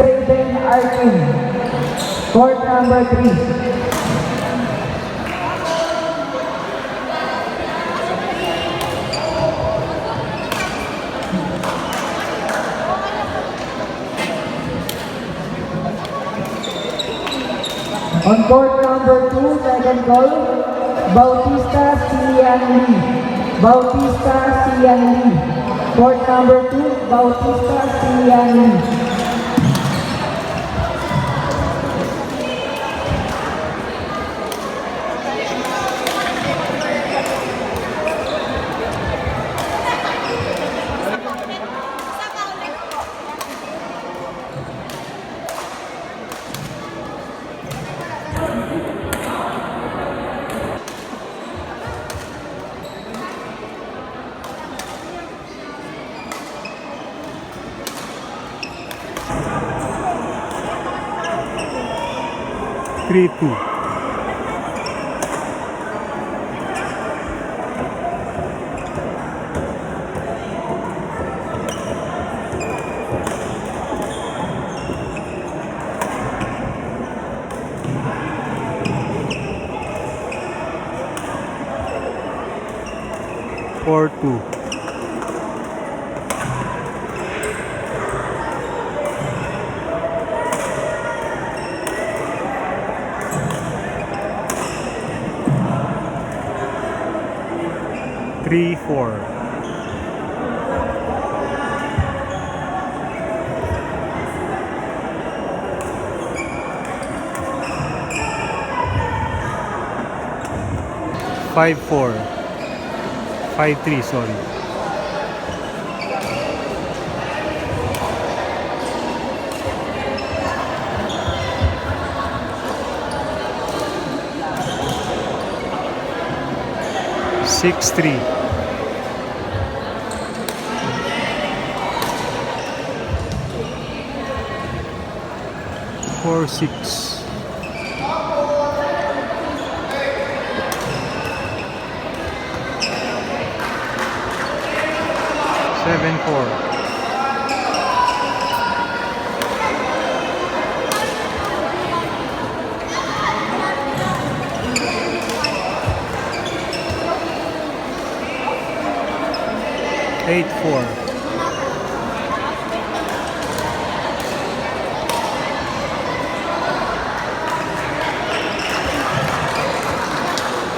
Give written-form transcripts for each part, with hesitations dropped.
Brayden Arkin. Court number 3. On court number 2, second call, Bautista Sian Lee. Bautista Sian Lee. Court number 2, Bautista Sian Lee. Three, two. Four, two. 3-4. Five, 4. 5-3, sorry. Six, 3. 4-6. 7-4. 8-4.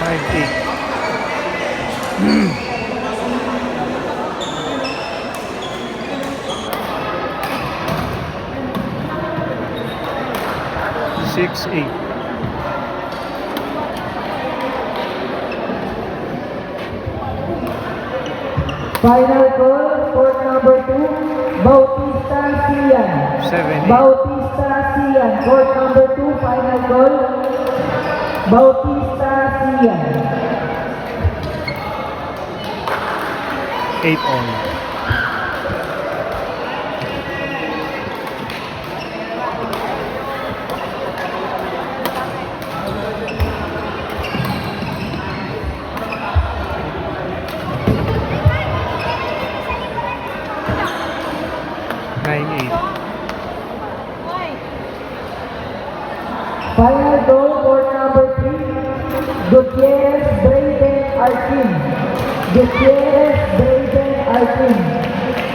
5-8. 6-8. 'Final call, court number 2, Bautista Sian. 7-8. Bautista Sian, court number 2, final call, Bautista Sian. 8 on. Final goal, court number 3, Gutierrez Brayden Arkin. Gutierrez Brayden Arkin.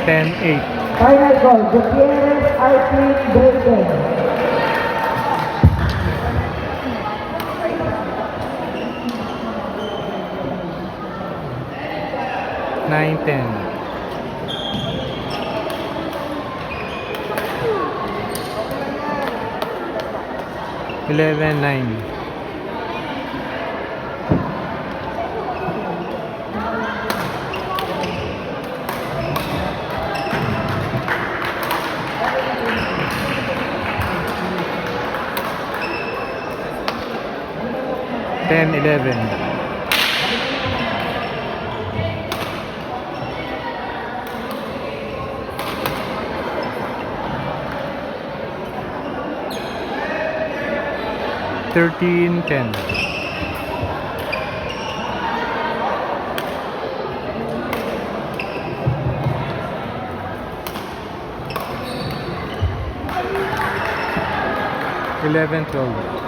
10-8. Final goal, Gutierrez Arkin Brayden. 9-10. 11-9. 10-11. 13-10. 14-10. 11, 12.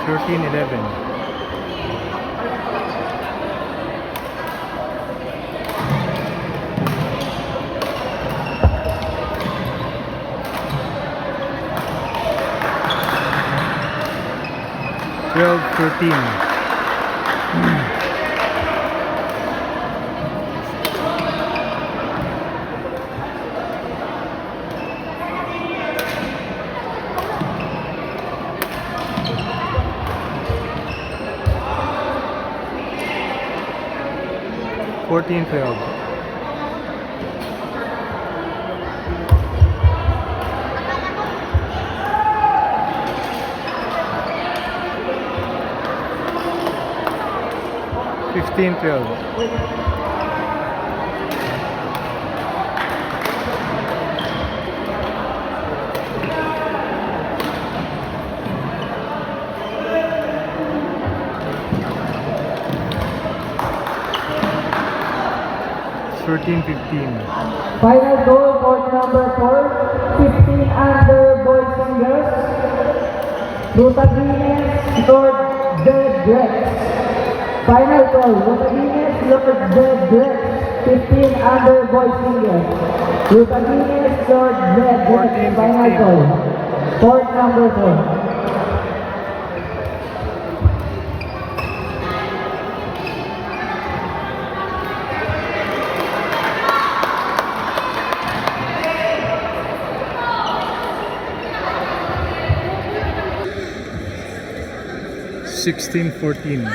13, 11. 12, 13. 14, 12. 15, 12. 13, 15. Final goal, court number 4, 15 under boys and girls. Lutagines, Lord Drex. Final goal, Lutagines, Lord Drex. 15 under boys and girls. Lutagines, Lord Drex. 14, Final 15. goal. Court number 4. 16, 14.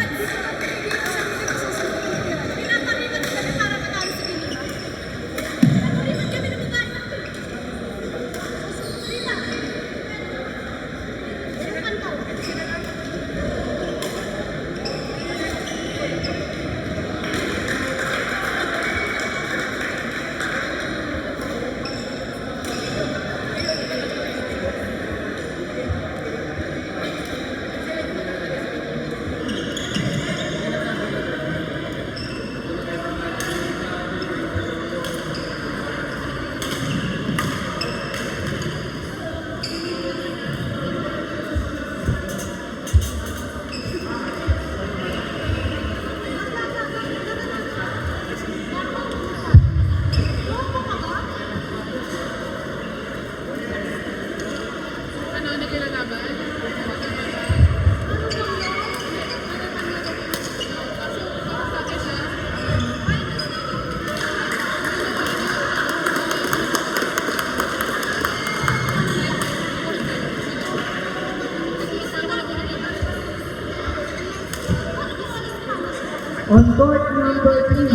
On court number 3,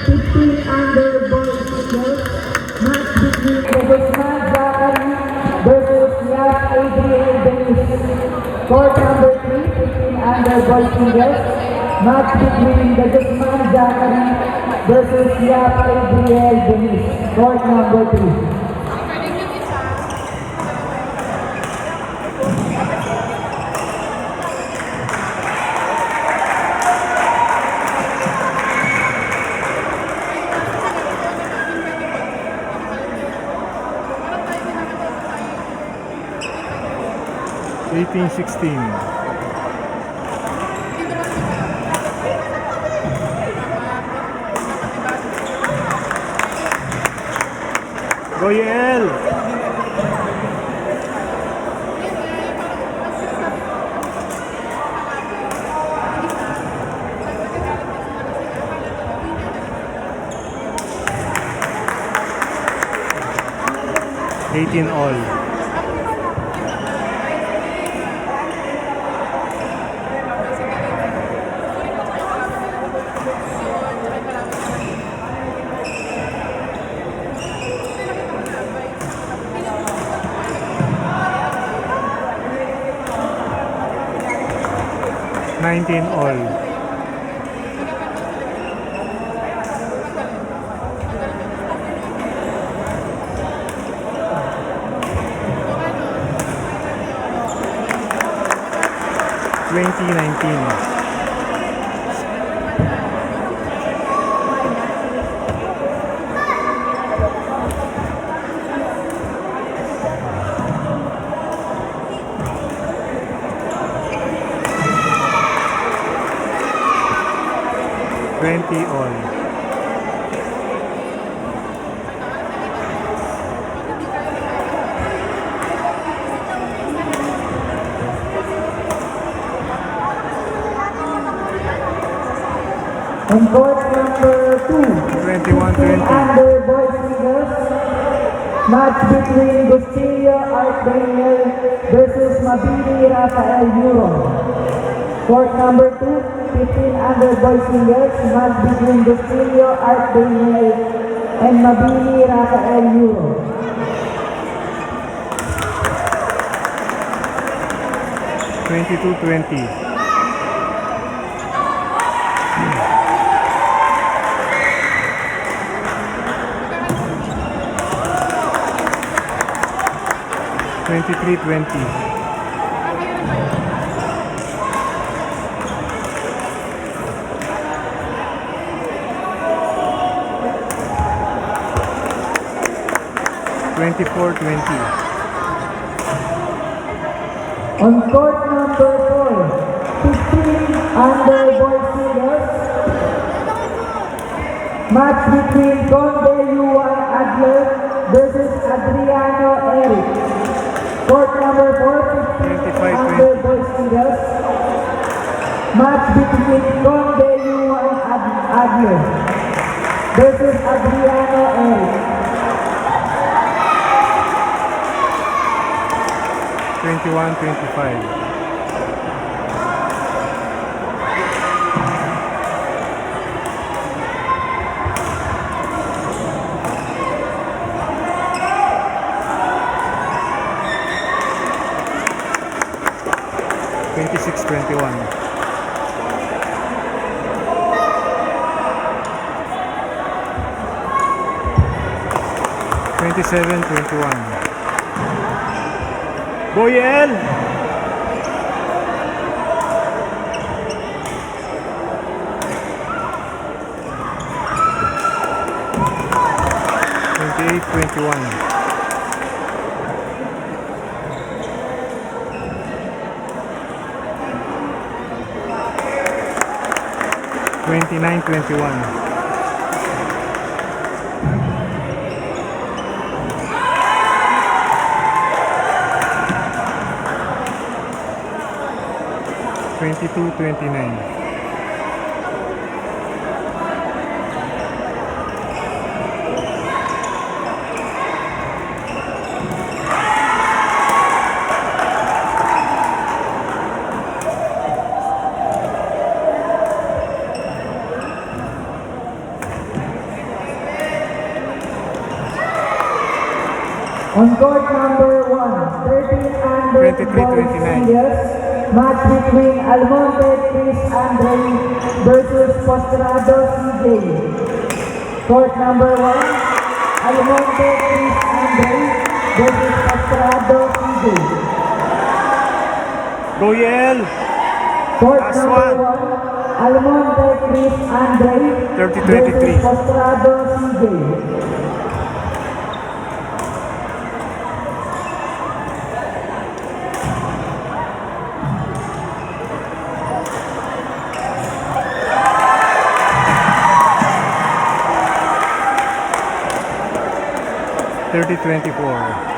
15 under boys and girls, match between Guzman Zachary versus Yap Adriel Denise. Court number 3, 15 under boys and girls, match between the Guzman Zachary versus Yap Adriel Denise. Court number 3. 18, 16. Go Yel! Eighteen all. 19 all. 2019. 20 all. On court number 2, 21-20. under boys singles, match between Bustillo Art Daniel versus Mabini Rafael Euron. Court number 2, 15 under boys singles, match between Bustillo Art Daniel and Mabini Rafael Euron. 22-20. 23-20. 24-20. On court number 4, 15 under boys singles, match between Conde Yuan Adler versus Adriano Eric. Court number 4, 15 under boys singles, match between Conde Yuan Adler versus Adriano Eric. 21-25. 26-21. 27-21. Boyel! 28-21. 29-21. 22-29. On court number 1, 13 under 23-29. boys singles, match between Almonte Chris Andre versus Postrado CJ. Court number 1, Almonte Chris Andre versus Postrado CJ. Boyel! Court Last number one. 1, Almonte Chris Andre 30-23. versus Postrado CJ. 30-24.